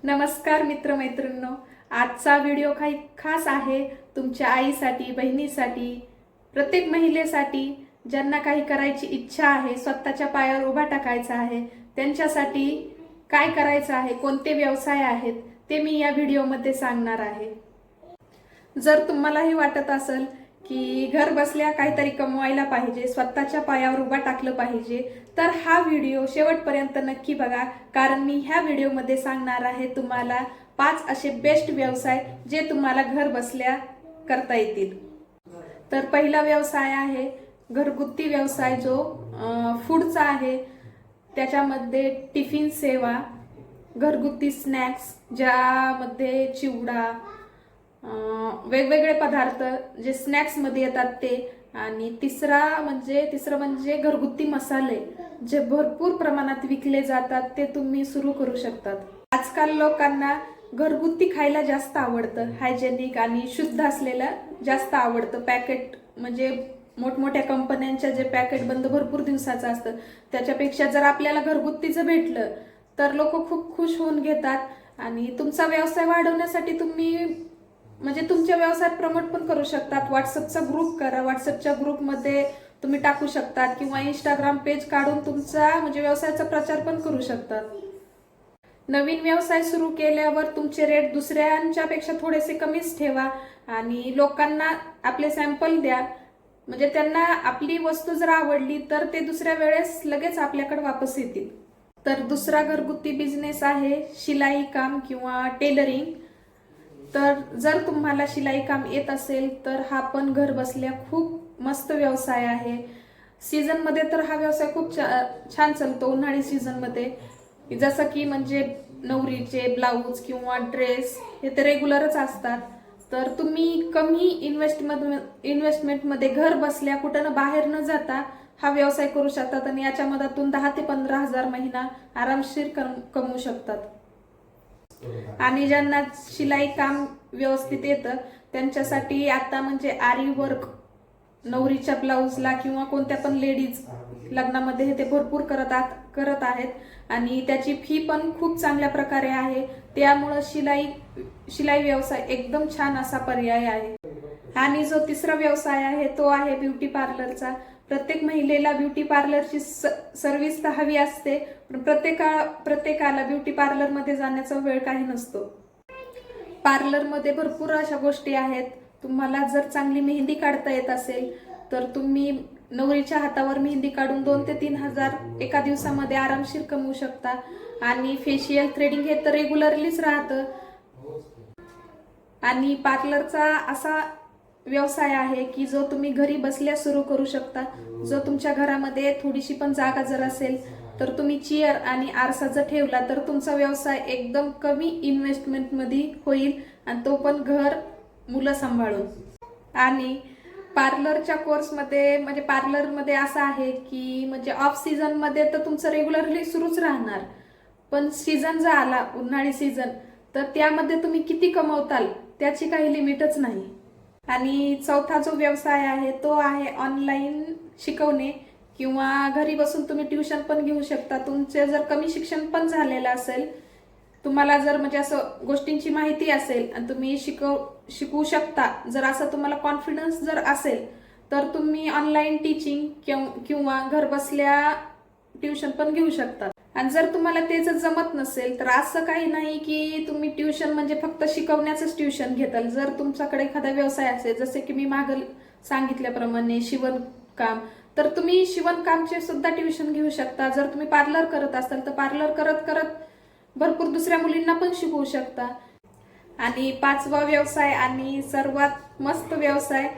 नमस्कार मित्रमैत्रिणींनो, आजचा व्हिडिओ काही खास आहे तुमच्या आईसाठी, बहिणीसाठी, प्रत्येक महिलेसाठी ज्यांना काही करायची इच्छा आहे, स्वतःच्या पायावर उभा टाकायचा आहे, त्यांच्यासाठी काय करायचं आहे, कोणते व्यवसाय आहेत ते मी या व्हिडिओमध्ये सांगणार आहे। जर तुम्हालाही वाटत असेल की घर बसल्या काहीतरी कमवायला पाहिजे, स्वतःच्या पायावर उभा टाकलं पाहिजे, तर हा व्हिडिओ शेवटपर्यंत नक्की बघा, कारण मी ह्या व्हिडिओमध्ये सांगणार आहे तुम्हाला 5 असे बेस्ट व्यवसाय जे तुम्हाला घर बसल्या करता येतील। तर पहिला व्यवसाय आहे घरगुती व्यवसाय, जो फूडचा आहे। त्याच्यामध्ये टिफिन सेवा, घरगुती स्नॅक्स ज्यामध्ये चिवडा, वेगवेगळे पदार्थ जे स्नॅक्स मध्ये येतात ते, आणि तिसरं म्हणजे घरगुती मसाले जे भरपूर प्रमाणात विकले जातात, ते तुम्ही सुरू करू शकतात। आजकाल लोकांना घरगुती खायला जास्त आवडतं, हायजेनिक आणि शुद्ध असलेलं जास्त आवडतं। पॅकेट म्हणजे मोठमोठ्या कंपन्यांच्या जे पॅकेट बंद भरपूर दिवसाचं असतं, त्याच्यापेक्षा जर आपल्याला घरगुतीचं भेटलं तर लोक खूप खुश होऊन घेतात। आणि तुमचा व्यवसाय वाढवण्यासाठी तुम्ही म्हणजे तुमच्या व्यवसायात प्रमोट पण करू शकतात। व्हॉट्सअपचा ग्रुप करा, व्हॉट्सअपच्या ग्रुपमध्ये तुम्ही टाकू शकतात, किंवा इंस्टाग्राम पेज काढून तुमचा म्हणजे व्यवसायाचा प्रचार पण करू शकतात। नवीन व्यवसाय सुरू केल्यावर तुमचे रेट दुसऱ्यांच्या पेक्षा थोडेसे कमीच ठेवा आणि लोकांना आपले सॅम्पल द्या, म्हणजे त्यांना आपली वस्तू जर आवडली तर ते दुसऱ्या वेळेस लगेच आपल्याकडे वापस येतील। तर दुसरा घरगुती बिझनेस आहे शिलाई काम किंवा टेलरिंग। तर जर तुम्हाला शिलाई काम येत असेल तर हा पण घर बसल्या खूप मस्त व्यवसाय आहे। सीझन मध्ये तर हा व्यवसाय खूप छान चालतो, उन्हाळी सीझन मध्ये, जसं की म्हणजे नवरीचे ब्लाऊज किंवा ड्रेस हे तर रेग्युलरच असतात। तर तुम्ही कमी इन्व्हेस्टमेंट मध्ये घर बसल्या कुठं बाहेर न जाता हा व्यवसाय करू शकतात, आणि याच्या मदतून 10 ते 15 हजार महिना आरामशीर कमवू शकतात। आणि ज्यांना शिलाई काम व्यवस्थित येतं त्यांच्यासाठी आता म्हणजे आरी वर्क नवरीच्या ब्लाऊजला किंवा कोणत्या पण लेडीज लग्नामध्ये हे ते भरपूर करत आहेत, आणि त्याची फी पण खूप चांगल्या प्रकारे आहे। त्यामुळे शिलाई व्यवसाय एकदम छान असा पर्याय आहे। आणि जो तिसरा व्यवसाय आहे तो आहे ब्युटी पार्लरचा। प्रत्येक महिलेला ब्युटी पार्लरची सर्व्हिस तर हवी असते, पण प्रत्येकाला ब्युटी पार्लर मध्ये जाण्याचा वेळ काही नसतो। पार्लर मध्ये भरपूर अशा गोष्टी आहेत। तुम्हाला जर चांगली मेहंदी काढता येत असेल तर तुम्ही नवरीच्या हातावर मेहंदी काढून 2 ते 3 हजार एका दिवसामध्ये आरामशीर कमवू शकता। आणि फेशियल थ्रेडिंग हे तर रेग्युलरलीच राहतं। आणि पार्लरचा असा व्यवसाय आहे की जो तुम्ही घरी बसल्या सुरू करू शकता। जो तुमच्या घरामध्ये थोडीशी पण जागा जर असेल तर तुम्ही चेअर आणि आरसा जर ठेवला तर तुमचा व्यवसाय एकदम कमी इन्व्हेस्टमेंट मध्ये होईल, आणि तो पण घर मुलं सांभाळून। आणि पार्लरच्या कोर्समध्ये म्हणजे पार्लरमध्ये असं आहे की म्हणजे ऑफ सीझन मध्ये तर तुमचं रेग्युलरली सुरूच राहणार, पण सीझन जर आला उन्हाळी सीझन तर त्यामध्ये तुम्ही किती कमवताल त्याची काही लिमिटच नाही। आणि चौथा जो व्यवसाय आहे तो आहे ऑनलाईन शिकवणे, किंवा घरी बसून तुम्ही ट्युशन पण घेऊ शकता। तुमचे जर कमी शिक्षण पण झालेलं असेल, तुम्हाला जर म्हणजे असं गोष्टींची माहिती असेल आणि तुम्ही शिकवू शकता, जर असं तुम्हाला कॉन्फिडन्स जर असेल तर तुम्ही ऑनलाईन टीचिंग किंवा घर बसल्या ट्युशन पण घेऊ शकता। आणि जर तुम्हाला तेच जमत नसेल तर असं काही नाही की तुम्ही ट्युशन म्हणजे फक्त शिकवण्याचंच ट्युशन घेताल। जर तुमच्याकडे एखादा व्यवसाय असेल, जसे की मी मागे सांगितल्याप्रमाणे शिवणकाम, तर तुम्ही शिवणकामचे सुद्धा ट्युशन घेऊ शकता। जर तुम्ही पार्लर करत असाल तर पार्लर करत करत भरपूर दुसऱ्या मुलींना पण शिकवू शकता। आणि पाचवा व्यवसाय आणि सर्वात मस्त व्यवसाय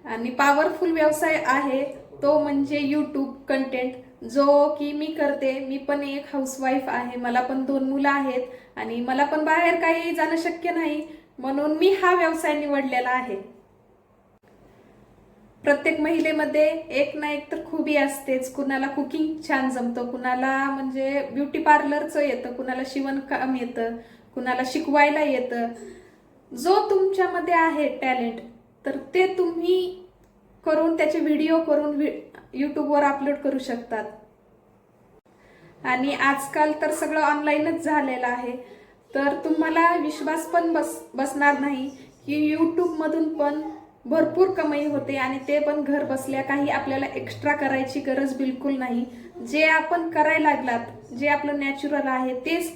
आणि पॉवरफुल व्यवसाय आहे तो म्हणजे यूट्यूब कंटेंट, जो की मी करते। मी पण एक हाऊसवाईफ आहे, मला पण 2 मुलं आहेत, आणि मला पण बाहेर काही जाणं शक्य नाही, म्हणून मी हा व्यवसाय निवडलेला आहे। प्रत्येक महिलेमध्ये एक ना एक तर खूबी असतेच। कुणाला कुकिंग छान जमतं, कुणाला म्हणजे ब्युटी पार्लरचं येतं, कुणाला शिवणकाम येतं, कुणाला शिकवायला येतं। जो तुमच्यामध्ये आहे टॅलेंट, तर ते तुम्ही करून त्याचे व्हिडिओ करून यूट्यूबवर अपलोड करू शकतात। आणि आजकाल तर सगळं ऑनलाईनच झालेलं आहे, तर तुम्हाला विश्वास पण बसणार नाही की यूट्यूबमधून पण भरपूर कमाई होते आणि ते पण घर बसल्या. काही आपल्याला एक्स्ट्रा करायची गरज बिलकुल नाही. जे आपण करायला लागलात, जे आपलं नॅचरल आहे तेच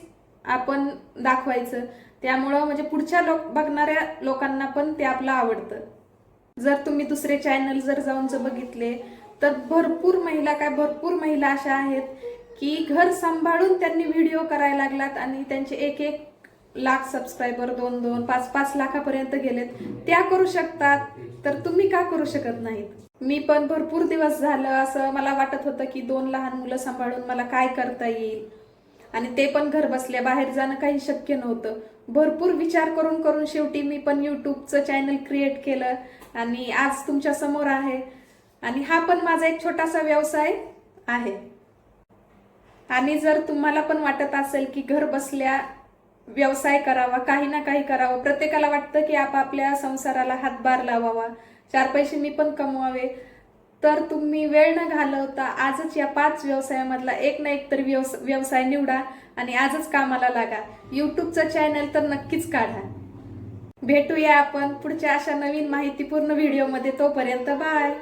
आपण दाखवायचं. त्यामुळं म्हणजे पुढच्या बघणाऱ्या लोकांना पण ते आपलं आवडतं. जर तुम्ही दुसरे चॅनल जाऊन बघितले तर भरपूर महिला अशा आहेत की घर सांभाळून त्यांनी व्हिडिओ करायला लागलात आणि त्यांचे 1-1 लाख सबस्क्रायबर, 2-2, 5-5 लाखापर्यंत गेलेत. त्या करू शकतात तर तुम्ही का करू शकत नाहीत? मी पण भरपूर दिवस झालं असं मला वाटत होतं की 2 लहान मुलं सांभाळून मला काय करता येईल आणि ते पण घर बसल्या. बाहेर जाणं काही शक्य नव्हतं. भरपूर विचार करून शेवटी मी पण यूट्यूबचं चॅनल क्रिएट केलं आणि आज तुमच्या समोर आहे. आणि हा पण माझा एक छोटासा व्यवसाय आहे. आणि जर तुम्हाला पण वाटत असेल की घर बसल्या व्यवसाय करावा, काही ना काही करावं, प्रत्येकाला वाटतं की आपापल्या संसाराला हातभार लावावा, 4 पैसे मी पण कमवावे, तर तुम्ही वेळ न घालवता आजच या 5 व्यवसायामधला एक ना एक तरी व्यवसाय निवडा आणि आजच कामाला लागा. यूट्यूबचं चॅनल तर नक्कीच काढा. भेटूया आपण पुढच्या अशा नवीन माहितीपूर्ण व्हिडिओमध्ये. तोपर्यंत बाय.